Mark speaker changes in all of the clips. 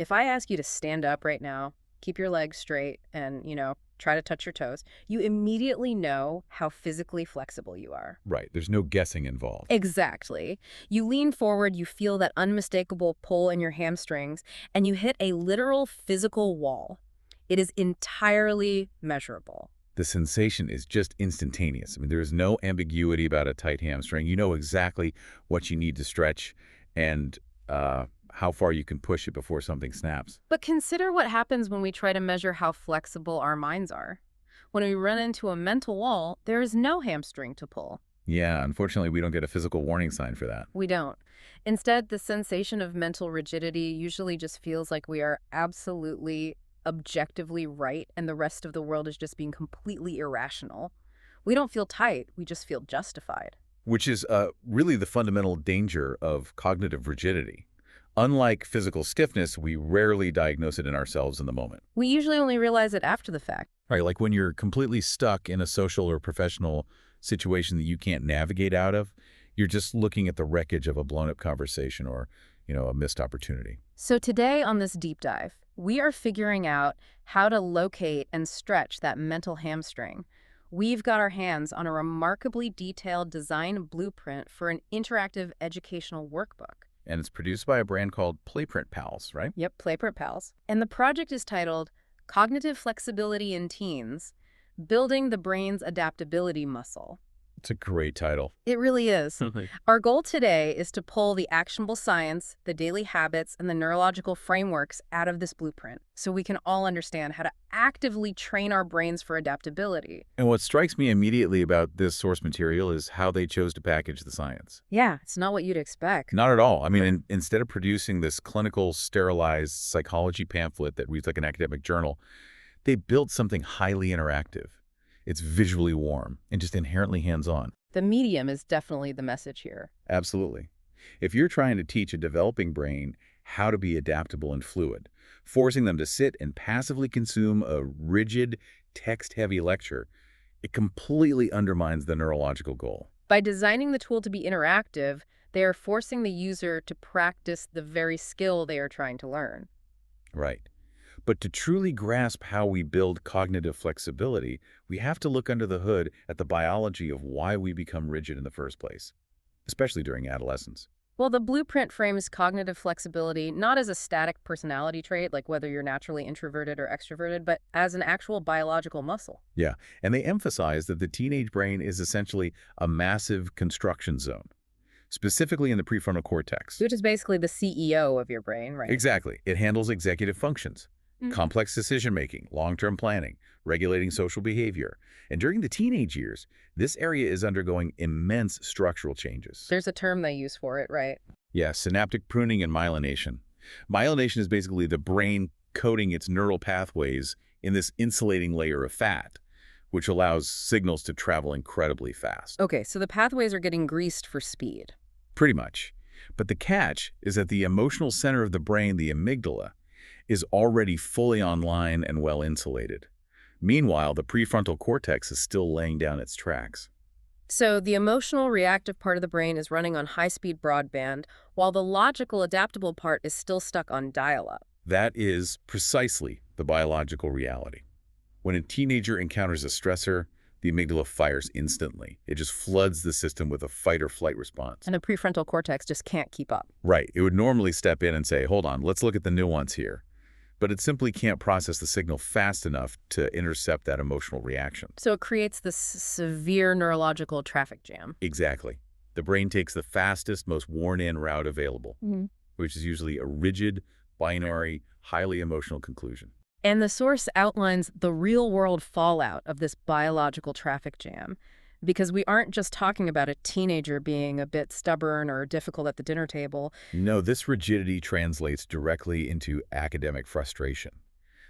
Speaker 1: If I ask you to stand up right now, keep your legs straight, and, try to touch your toes, you immediately know how physically flexible you are.
Speaker 2: Right. There's no guessing involved.
Speaker 1: Exactly. You lean forward, you feel that unmistakable pull in your hamstrings, and you hit a literal physical wall. It is entirely measurable.
Speaker 2: The sensation is just instantaneous. I mean, there is no ambiguity about a tight hamstring. You know exactly what you need to stretch and how far you can push it before something snaps.
Speaker 1: But consider what happens when we try to measure how flexible our minds are. When we run into a mental wall, there is no hamstring to pull.
Speaker 2: Yeah, unfortunately, we don't get a physical warning sign for that.
Speaker 1: We don't. Instead, the sensation of mental rigidity usually just feels like we are absolutely, objectively right, and the rest of the world is just being completely irrational. We don't feel tight, we just feel justified.
Speaker 2: Which is really the fundamental danger of cognitive rigidity. Unlike physical stiffness, we rarely diagnose it in ourselves in the moment.
Speaker 1: We usually only realize it after the fact.
Speaker 2: Right, like when you're completely stuck in a social or professional situation that you can't navigate out of, you're just looking at the wreckage of a blown-up conversation or, a missed opportunity.
Speaker 1: So today on this deep dive, we are figuring out how to locate and stretch that mental hamstring. We've got our hands on a remarkably detailed design blueprint for an interactive educational workbook.
Speaker 2: And it's produced by a brand called PlayPrintPals, right?
Speaker 1: Yep, PlayPrintPals. And the project is titled Cognitive Flexibility in Teens, Building the Brain's Adaptability Muscle.
Speaker 2: It's a great title.
Speaker 1: It really is.
Speaker 2: Right.
Speaker 1: Our goal today is to pull the actionable science, the daily habits, and the neurological frameworks out of this blueprint so we can all understand how to actively train our brains for adaptability.
Speaker 2: And what strikes me immediately about this source material is how they chose to package the science.
Speaker 1: Yeah, it's not what you'd expect.
Speaker 2: Not at all. I mean, instead of producing this clinical, sterilized psychology pamphlet that reads like an academic journal, they built something highly interactive. It's visually warm and just inherently hands-on.
Speaker 1: The medium is definitely the message here.
Speaker 2: Absolutely. If you're trying to teach a developing brain how to be adaptable and fluid, forcing them to sit and passively consume a rigid, text-heavy lecture, it completely undermines the neurological goal.
Speaker 1: By designing the tool to be interactive, they are forcing the user to practice the very skill they are trying to learn.
Speaker 2: Right. But to truly grasp how we build cognitive flexibility, we have to look under the hood at the biology of why we become rigid in the first place, especially during adolescence.
Speaker 1: Well, the blueprint frames cognitive flexibility not as a static personality trait, like whether you're naturally introverted or extroverted, but as an actual biological muscle.
Speaker 2: Yeah, and they emphasize that the teenage brain is essentially a massive construction zone, specifically in the prefrontal cortex.
Speaker 1: Which is basically the CEO of your brain, right?
Speaker 2: Exactly. It handles executive functions, complex decision-making, long-term planning, regulating social behavior. And during the teenage years, this area is undergoing immense structural changes.
Speaker 1: There's a term they use for it, right?
Speaker 2: Yeah, synaptic pruning and myelination. Myelination is basically the brain coating its neural pathways in this insulating layer of fat, which allows signals to travel incredibly fast.
Speaker 1: Okay, so the pathways are getting greased for speed.
Speaker 2: Pretty much. But the catch is that the emotional center of the brain, the amygdala, is already fully online and well insulated. Meanwhile, the prefrontal cortex is still laying down its tracks.
Speaker 1: So the emotional reactive part of the brain is running on high-speed broadband, while the logical adaptable part is still stuck on dial-up.
Speaker 2: That is precisely the biological reality. When a teenager encounters a stressor, the amygdala fires instantly. It just floods the system with a fight-or-flight response.
Speaker 1: And the prefrontal cortex just can't keep up.
Speaker 2: Right. It would normally step in and say, hold on, let's look at the nuance here. But it simply can't process the signal fast enough to intercept that emotional reaction.
Speaker 1: So it creates this severe neurological traffic jam.
Speaker 2: Exactly. The brain takes the fastest, most worn-in route available, which is usually a rigid, binary, highly emotional conclusion.
Speaker 1: And the source outlines the real-world fallout of this biological traffic jam, because we aren't just talking about a teenager being a bit stubborn or difficult at the dinner table.
Speaker 2: No, this rigidity translates directly into academic frustration.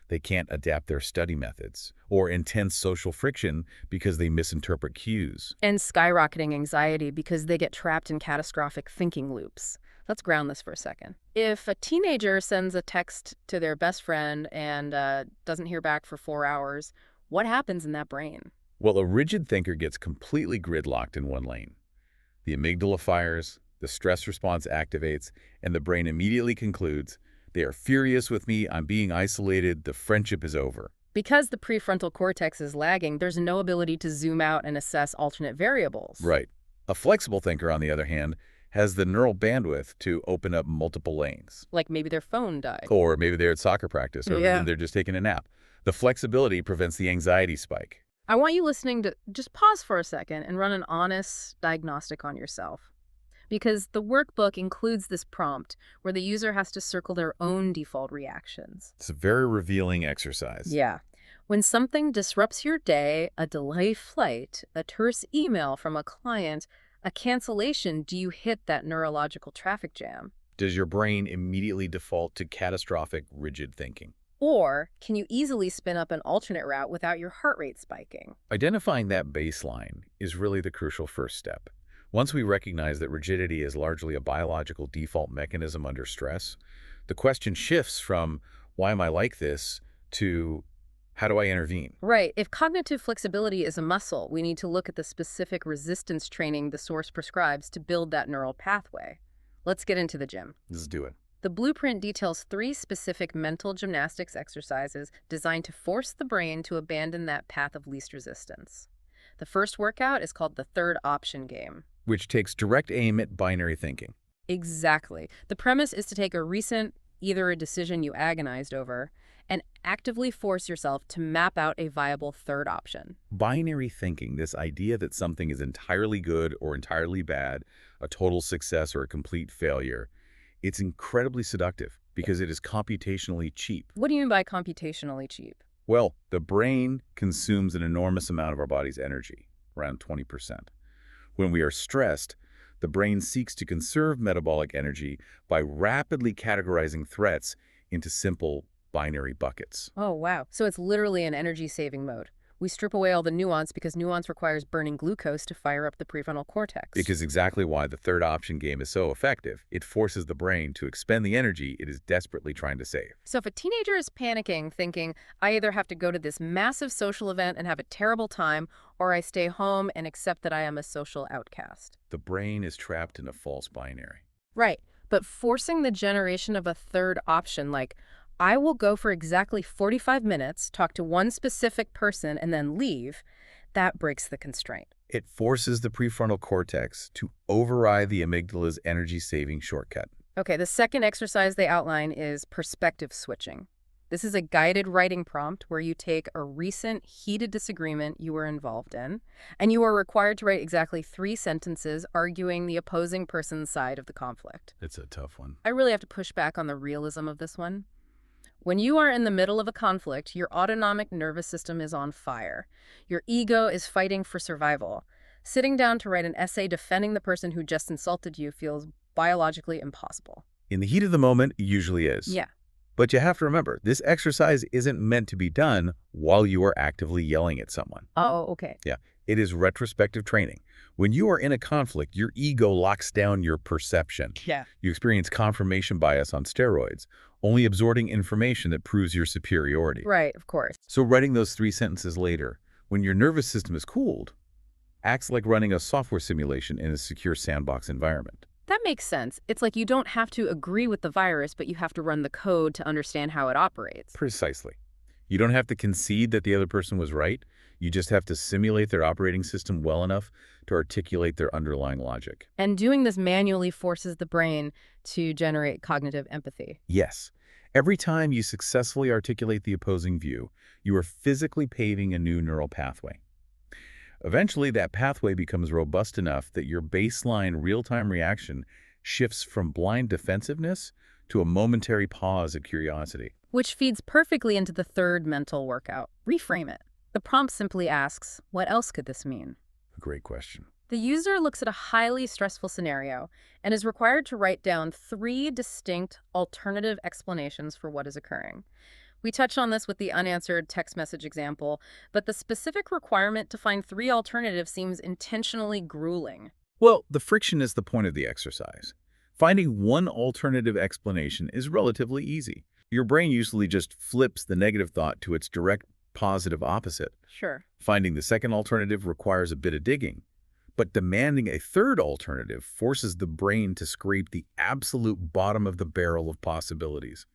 Speaker 2: They can't adapt their study methods, or intense social friction because they misinterpret cues.
Speaker 1: And skyrocketing anxiety because they get trapped in catastrophic thinking loops. Let's ground this for a second. If a teenager sends a text to their best friend and doesn't hear back for 4 hours, what happens in that brain?
Speaker 2: Well, a rigid thinker gets completely gridlocked in one lane. The amygdala fires, the stress response activates, and the brain immediately concludes, They are furious with me. I'm being isolated. The friendship is over.
Speaker 1: Because the prefrontal cortex is lagging, there's no ability to zoom out and assess alternate variables.
Speaker 2: Right. A flexible thinker, on the other hand, has the neural bandwidth to open up multiple lanes.
Speaker 1: Like maybe their phone died.
Speaker 2: Or maybe they're at soccer practice, or
Speaker 1: Yeah.
Speaker 2: they're just taking a nap. The flexibility prevents the anxiety spike.
Speaker 1: I want you listening to just pause for a second and run an honest diagnostic on yourself. Because the workbook includes this prompt where the user has to circle their own default reactions.
Speaker 2: It's a very revealing exercise.
Speaker 1: Yeah. When something disrupts your day, a delayed flight, a terse email from a client, a cancellation, do you hit that neurological traffic jam?
Speaker 2: Does your brain immediately default to catastrophic, rigid thinking?
Speaker 1: Or can you easily spin up an alternate route without your heart rate spiking?
Speaker 2: Identifying that baseline is really the crucial first step. Once we recognize that rigidity is largely a biological default mechanism under stress, the question shifts from, why am I like this, to, how do I intervene?
Speaker 1: Right. If cognitive flexibility is a muscle, we need to look at the specific resistance training the source prescribes to build that neural pathway. Let's get into the gym.
Speaker 2: Let's do it.
Speaker 1: The blueprint details 3 specific mental gymnastics exercises designed to force the brain to abandon that path of least resistance. The first workout is called the third option game.
Speaker 2: Which takes direct aim at binary thinking.
Speaker 1: Exactly. The premise is to take a recent, either a decision you agonized over, and actively force yourself to map out a viable third option.
Speaker 2: Binary thinking, this idea that something is entirely good or entirely bad, a total success or a complete failure, it's incredibly seductive because it is computationally cheap.
Speaker 1: What do you mean by computationally cheap?
Speaker 2: Well, the brain consumes an enormous amount of our body's energy, around 20%. When we are stressed, the brain seeks to conserve metabolic energy by rapidly categorizing threats into simple binary buckets.
Speaker 1: Oh, wow. So it's literally an energy-saving mode. We strip away all the nuance because nuance requires burning glucose to fire up the prefrontal cortex.
Speaker 2: Because exactly why the third option game is so effective. It forces the brain to expend the energy it is desperately trying to save.
Speaker 1: So if a teenager is panicking, thinking, I either have to go to this massive social event and have a terrible time, or I stay home and accept that I am a social outcast.
Speaker 2: The brain is trapped in a false binary.
Speaker 1: Right. But forcing the generation of a third option, like, I will go for exactly 45 minutes, talk to one specific person, and then leave, that breaks the constraint.
Speaker 2: It forces the prefrontal cortex to override the amygdala's energy-saving shortcut.
Speaker 1: Okay, the second exercise they outline is perspective switching. This is a guided writing prompt where you take a recent heated disagreement you were involved in, and you are required to write exactly 3 sentences arguing the opposing person's side of the conflict.
Speaker 2: It's a tough one.
Speaker 1: I really have to push back on the realism of this one. When you are in the middle of a conflict, your autonomic nervous system is on fire. Your ego is fighting for survival. Sitting down to write an essay defending the person who just insulted you feels biologically impossible.
Speaker 2: In the heat of the moment, it usually is.
Speaker 1: Yeah.
Speaker 2: But you have to remember, this exercise isn't meant to be done while you are actively yelling at someone.
Speaker 1: Oh, okay.
Speaker 2: Yeah, it is retrospective training. When you are in a conflict, your ego locks down your perception.
Speaker 1: Yeah.
Speaker 2: You experience confirmation bias on steroids, only absorbing information that proves your superiority.
Speaker 1: Right, of course.
Speaker 2: So writing those 3 sentences later, when your nervous system is cooled, acts like running a software simulation in a secure sandbox environment.
Speaker 1: That makes sense. It's like you don't have to agree with the virus, but you have to run the code to understand how it operates.
Speaker 2: Precisely. You don't have to concede that the other person was right. You just have to simulate their operating system well enough to articulate their underlying logic.
Speaker 1: And doing this manually forces the brain to generate cognitive empathy.
Speaker 2: Yes. Every time you successfully articulate the opposing view, you are physically paving a new neural pathway. Eventually, that pathway becomes robust enough that your baseline real-time reaction shifts from blind defensiveness to a momentary pause of curiosity.
Speaker 1: Which feeds perfectly into the third mental workout. Reframe it. The prompt simply asks, what else could this mean?
Speaker 2: A great question.
Speaker 1: The user looks at a highly stressful scenario and is required to write down 3 distinct alternative explanations for what is occurring. We touched on this with the unanswered text message example, but the specific requirement to find 3 alternatives seems intentionally grueling.
Speaker 2: Well, the friction is the point of the exercise. Finding one alternative explanation is relatively easy. Your brain usually just flips the negative thought to its direct positive opposite.
Speaker 1: Sure.
Speaker 2: Finding the second alternative requires a bit of digging. But demanding a third alternative forces the brain to scrape the absolute bottom of the barrel of possibilities.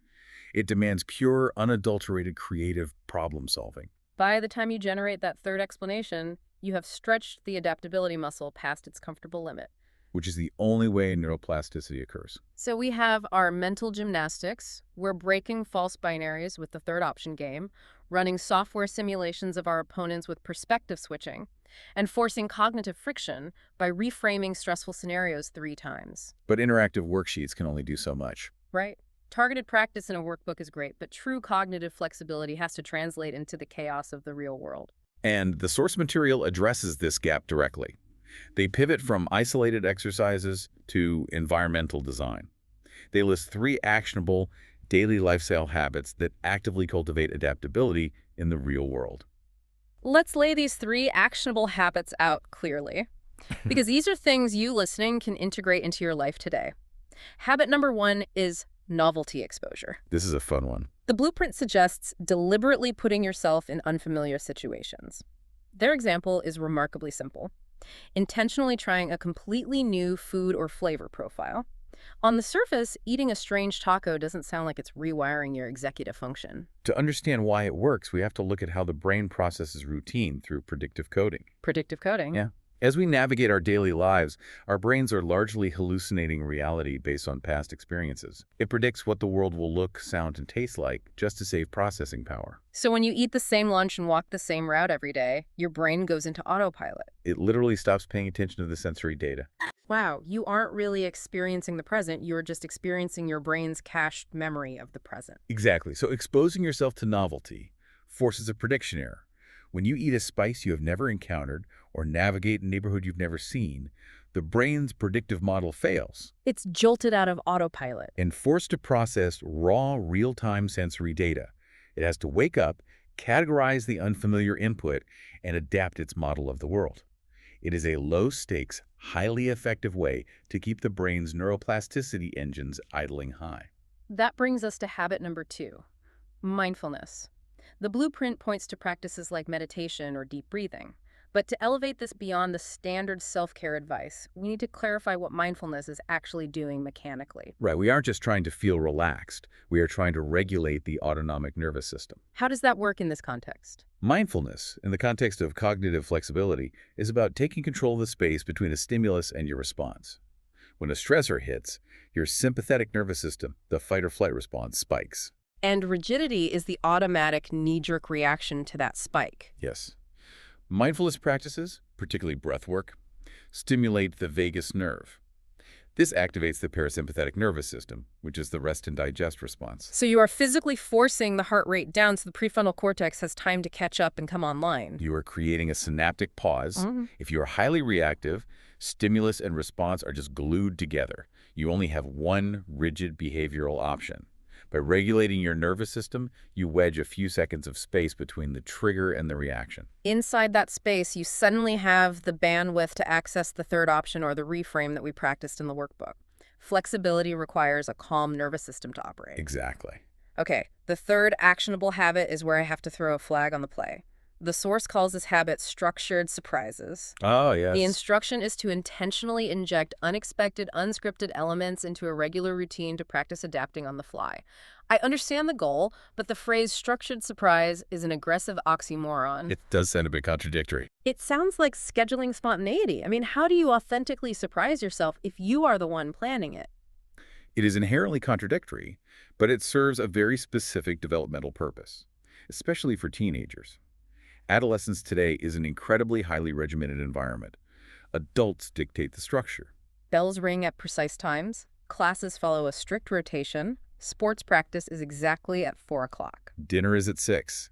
Speaker 2: It demands pure, unadulterated creative problem solving,
Speaker 1: By the time you generate that third explanation, you have stretched the adaptability muscle past its comfortable limit.
Speaker 2: which is the only way neuroplasticity occurs.
Speaker 1: So we have our mental gymnastics. We're breaking false binaries with the third option game, running software simulations of our opponents with perspective switching, and forcing cognitive friction by reframing stressful scenarios 3 times.
Speaker 2: But interactive worksheets can only do so much.
Speaker 1: Right? Targeted practice in a workbook is great, but true cognitive flexibility has to translate into the chaos of the real world.
Speaker 2: And the source material addresses this gap directly. They pivot from isolated exercises to environmental design. They list 3 actionable daily lifestyle habits that actively cultivate adaptability in the real world.
Speaker 1: Let's lay these 3 actionable habits out clearly, because these are things you listening can integrate into your life today. Habit number 1 is novelty exposure.
Speaker 2: This is a fun one.
Speaker 1: The blueprint suggests deliberately putting yourself in unfamiliar situations. Their example is remarkably simple. Intentionally trying a completely new food or flavor profile. On the surface, eating a strange taco doesn't sound like it's rewiring your executive function.
Speaker 2: To understand why it works, we have to look at how the brain processes routine through predictive coding.
Speaker 1: Predictive coding.
Speaker 2: Yeah. As we navigate our daily lives, our brains are largely hallucinating reality based on past experiences. It predicts what the world will look, sound, and taste like just to save processing power.
Speaker 1: So when you eat the same lunch and walk the same route every day, your brain goes into autopilot.
Speaker 2: It literally stops paying attention to the sensory data.
Speaker 1: Wow, you aren't really experiencing the present, you're just experiencing your brain's cached memory of the present.
Speaker 2: Exactly. So exposing yourself to novelty forces a prediction error. When you eat a spice you have never encountered or navigate a neighborhood you've never seen, the brain's predictive model fails
Speaker 1: It's jolted out of autopilot.
Speaker 2: and forced to process raw, real-time sensory data. It has to wake up, categorize the unfamiliar input, and adapt its model of the world. It is a low-stakes, highly effective way to keep the brain's neuroplasticity engines idling high.
Speaker 1: That brings us to habit number 2, mindfulness. The blueprint points to practices like meditation or deep breathing. But to elevate this beyond the standard self-care advice, we need to clarify what mindfulness is actually doing mechanically.
Speaker 2: Right, we aren't just trying to feel relaxed. We are trying to regulate the autonomic nervous system.
Speaker 1: How does that work in this context?
Speaker 2: Mindfulness, in the context of cognitive flexibility, is about taking control of the space between a stimulus and your response. When a stressor hits, your sympathetic nervous system, the fight-or-flight response, spikes.
Speaker 1: And rigidity is the automatic knee-jerk reaction to that spike.
Speaker 2: Yes. Mindfulness practices, particularly breath work, stimulate the vagus nerve. This activates the parasympathetic nervous system, which is the rest and digest response.
Speaker 1: So you are physically forcing the heart rate down so the prefrontal cortex has time to catch up and come online.
Speaker 2: You are creating a synaptic pause. If you are highly reactive, stimulus and response are just glued together. You only have one rigid behavioral option. By regulating your nervous system, you wedge a few seconds of space between the trigger and the reaction.
Speaker 1: Inside that space, you suddenly have the bandwidth to access the third option or the reframe that we practiced in the workbook. Flexibility requires a calm nervous system to operate.
Speaker 2: Exactly.
Speaker 1: Okay, the third actionable habit is where I have to throw a flag on the play. The source calls this habit structured surprises.
Speaker 2: Oh, yes.
Speaker 1: The instruction is to intentionally inject unexpected, unscripted elements into a regular routine to practice adapting on the fly. I understand the goal, but the phrase structured surprise is an aggressive oxymoron.
Speaker 2: It does sound a bit contradictory.
Speaker 1: It sounds like scheduling spontaneity. I mean, how do you authentically surprise yourself if you are the one planning it?
Speaker 2: It is inherently contradictory, but it serves a very specific developmental purpose, especially for teenagers. Adolescence today is an incredibly highly regimented environment. Adults dictate the structure.
Speaker 1: Bells ring at precise times. Classes follow a strict rotation. Sports practice is exactly at 4 o'clock.
Speaker 2: Dinner is at 6.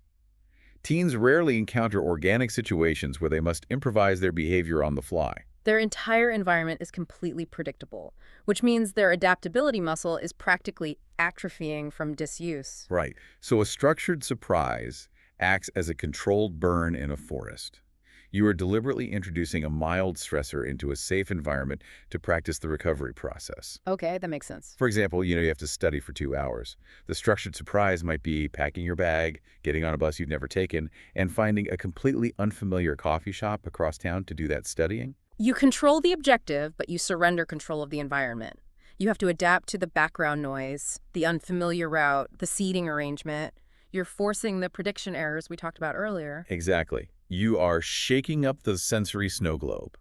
Speaker 2: Teens rarely encounter organic situations where they must improvise their behavior on the fly.
Speaker 1: Their entire environment is completely predictable, which means their adaptability muscle is practically atrophying from disuse.
Speaker 2: Right. So a structured surprise acts as a controlled burn in a forest. You are deliberately introducing a mild stressor into a safe environment to practice the recovery process.
Speaker 1: Okay, that makes sense.
Speaker 2: For example, you have to study for 2 hours. The structured surprise might be packing your bag, getting on a bus you've never taken, and finding a completely unfamiliar coffee shop across town to do that studying.
Speaker 1: You control the objective, but you surrender control of the environment. You have to adapt to the background noise, the unfamiliar route, the seating arrangement. You're forcing the prediction errors we talked about earlier.
Speaker 2: Exactly. You are shaking up the sensory snow globe,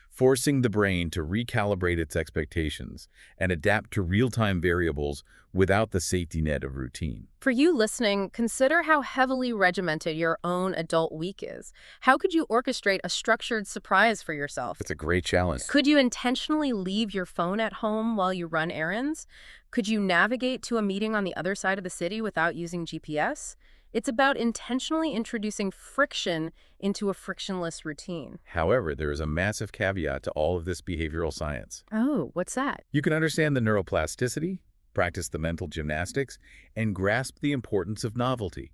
Speaker 2: forcing the brain to recalibrate its expectations and adapt to real-time variables without the safety net of routine.
Speaker 1: For you listening, consider how heavily regimented your own adult week is. How could you orchestrate a structured surprise for yourself?
Speaker 2: It's a great challenge.
Speaker 1: Could you intentionally leave your phone at home while you run errands? Could you navigate to a meeting on the other side of the city without using GPS? It's about intentionally introducing friction into a frictionless routine.
Speaker 2: However, there is a massive caveat to all of this behavioral science.
Speaker 1: Oh, what's that?
Speaker 2: You can understand the neuroplasticity, practice the mental gymnastics, and grasp the importance of novelty.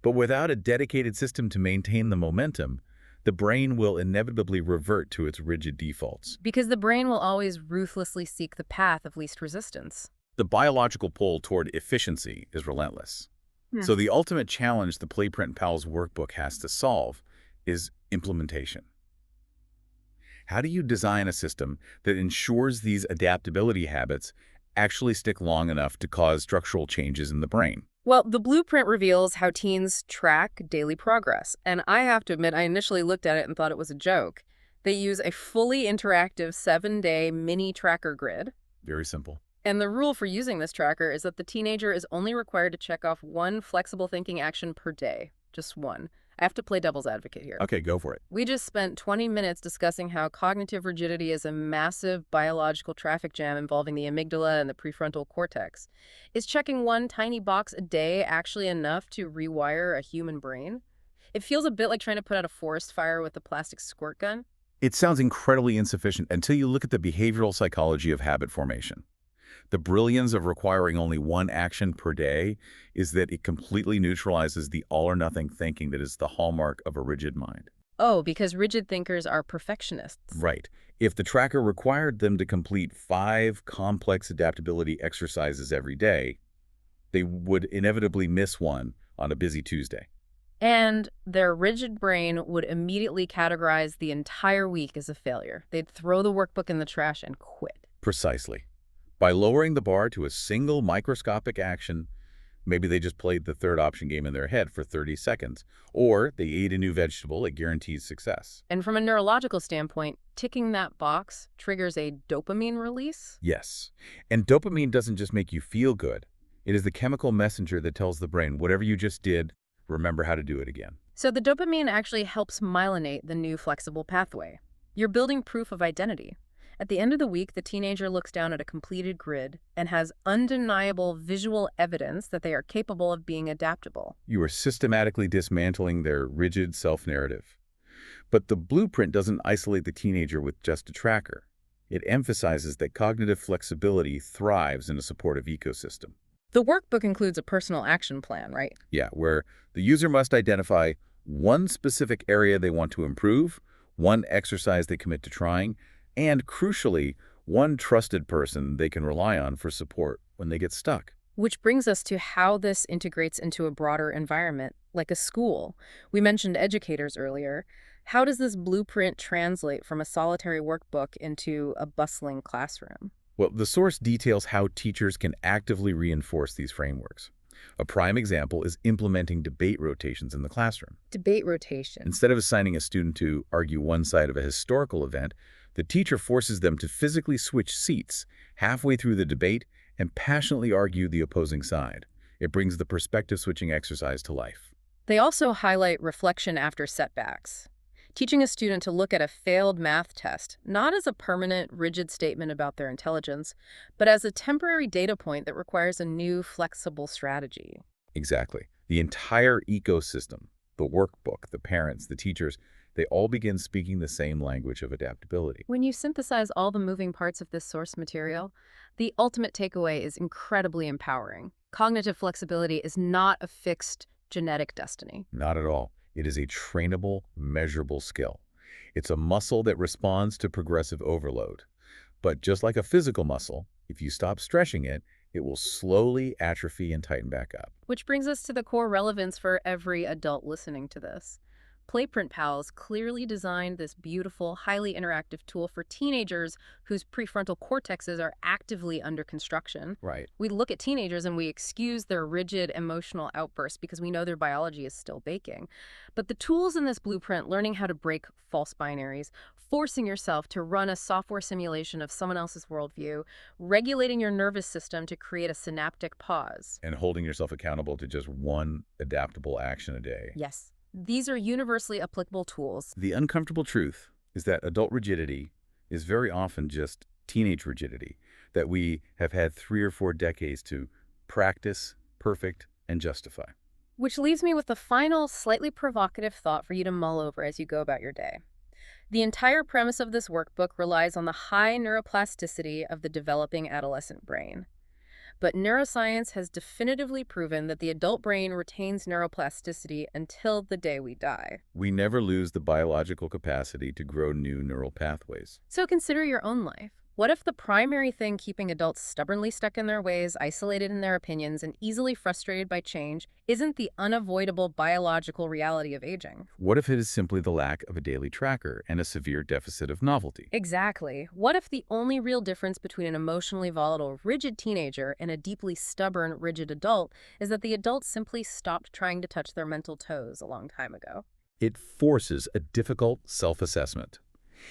Speaker 2: But without a dedicated system to maintain the momentum, the brain will inevitably revert to its rigid defaults.
Speaker 1: Because the brain will always ruthlessly seek the path of least resistance.
Speaker 2: The biological pull toward efficiency is relentless. So the ultimate challenge the PlayPrintPals workbook has to solve is implementation. How do you design a system that ensures these adaptability habits actually stick long enough to cause structural changes in the brain?
Speaker 1: Well, the blueprint reveals how teens track daily progress. And I have to admit, I initially looked at it and thought it was a joke. They use a fully interactive 7-day mini tracker grid.
Speaker 2: Very simple.
Speaker 1: And the rule for using this tracker is that the teenager is only required to check off one flexible thinking action per day. Just one. I have to play devil's advocate here.
Speaker 2: Okay, go for it.
Speaker 1: We just spent 20 minutes discussing how cognitive rigidity is a massive biological traffic jam involving the amygdala and the prefrontal cortex. Is checking one tiny box a day actually enough to rewire a human brain? It feels a bit like trying to put out a forest fire with a plastic squirt gun.
Speaker 2: It sounds incredibly insufficient until you look at the behavioral psychology of habit formation. The brilliance of requiring only one action per day is that it completely neutralizes the all-or-nothing thinking that is the hallmark of a rigid mind.
Speaker 1: Oh, because rigid thinkers are perfectionists.
Speaker 2: Right. If the tracker required them to complete 5 complex adaptability exercises every day, they would inevitably miss one on a busy Tuesday.
Speaker 1: And their rigid brain would immediately categorize the entire week as a failure. They'd throw the workbook in the trash and quit.
Speaker 2: Precisely. By lowering the bar to a single microscopic action, maybe they just played the third option game in their head for 30 seconds, or they ate a new vegetable that guarantees success.
Speaker 1: And from a neurological standpoint, ticking that box triggers a dopamine release?
Speaker 2: Yes. And dopamine doesn't just make you feel good. It is the chemical messenger that tells the brain, whatever you just did, remember how to do it again.
Speaker 1: So the dopamine actually helps myelinate the new flexible pathway. You're building proof of identity. At the end of the week, the teenager looks down at a completed grid and has undeniable visual evidence that they are capable of being adaptable.
Speaker 2: You are systematically dismantling their rigid self-narrative. But the blueprint doesn't isolate the teenager with just a tracker. It emphasizes that cognitive flexibility thrives in a supportive ecosystem.
Speaker 1: The workbook includes a personal action plan, right?
Speaker 2: Yeah, where the user must identify one specific area they want to improve, one exercise they commit to trying, and, crucially, one trusted person they can rely on for support when they get stuck.
Speaker 1: Which brings us to how this integrates into a broader environment, like a school. We mentioned educators earlier. How does this blueprint translate from a solitary workbook into a bustling classroom?
Speaker 2: Well, the source details how teachers can actively reinforce these frameworks. A prime example is implementing debate rotations in the classroom.
Speaker 1: Debate rotation.
Speaker 2: Instead of assigning a student to argue one side of a historical event, the teacher forces them to physically switch seats halfway through the debate and passionately argue the opposing side. It brings the perspective-switching exercise to life.
Speaker 1: They also highlight reflection after setbacks, teaching a student to look at a failed math test, not as a permanent, rigid statement about their intelligence, but as a temporary data point that requires a new, flexible strategy.
Speaker 2: Exactly. The entire ecosystem, the workbook, the parents, the teachers, they all begin speaking the same language of adaptability.
Speaker 1: When you synthesize all the moving parts of this source material, the ultimate takeaway is incredibly empowering. Cognitive flexibility is not a fixed genetic destiny.
Speaker 2: Not at all. It is a trainable, measurable skill. It's a muscle that responds to progressive overload. But just like a physical muscle, if you stop stretching it, it will slowly atrophy and tighten back up.
Speaker 1: Which brings us to the core relevance for every adult listening to this. PlayPrintPals clearly designed this beautiful, highly interactive tool for teenagers whose prefrontal cortexes are actively under construction.
Speaker 2: Right.
Speaker 1: We look at teenagers and we excuse their rigid emotional outbursts because we know their biology is still baking. But the tools in this blueprint, learning how to break false binaries, forcing yourself to run a software simulation of someone else's worldview, regulating your nervous system to create a synaptic pause.
Speaker 2: And holding yourself accountable to just one adaptable action a day.
Speaker 1: Yes, these are universally applicable tools.
Speaker 2: The uncomfortable truth is that adult rigidity is very often just teenage rigidity that we have had 3 or 4 decades to practice, perfect, and justify.
Speaker 1: Which leaves me with the final, slightly provocative thought for you to mull over as you go about your day. The entire premise of this workbook relies on the high neuroplasticity of the developing adolescent brain. But neuroscience has definitively proven that the adult brain retains neuroplasticity until the day we die.
Speaker 2: We never lose the biological capacity to grow new neural pathways.
Speaker 1: So consider your own life. What if the primary thing keeping adults stubbornly stuck in their ways, isolated in their opinions, and easily frustrated by change isn't the unavoidable biological reality of aging?
Speaker 2: What if it is simply the lack of a daily tracker and a severe deficit of novelty?
Speaker 1: Exactly. What if the only real difference between an emotionally volatile, rigid teenager and a deeply stubborn, rigid adult is that the adult simply stopped trying to touch their mental toes a long time ago?
Speaker 2: It forces a difficult self-assessment.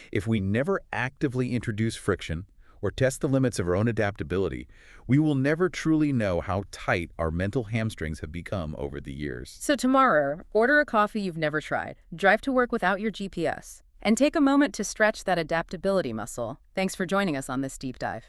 Speaker 2: If we never actively introduce friction or test the limits of our own adaptability, we will never truly know how tight our mental hamstrings have become over the years.
Speaker 1: So tomorrow, order a coffee you've never tried, drive to work without your GPS, and take a moment to stretch that adaptability muscle. Thanks for joining us on this deep dive.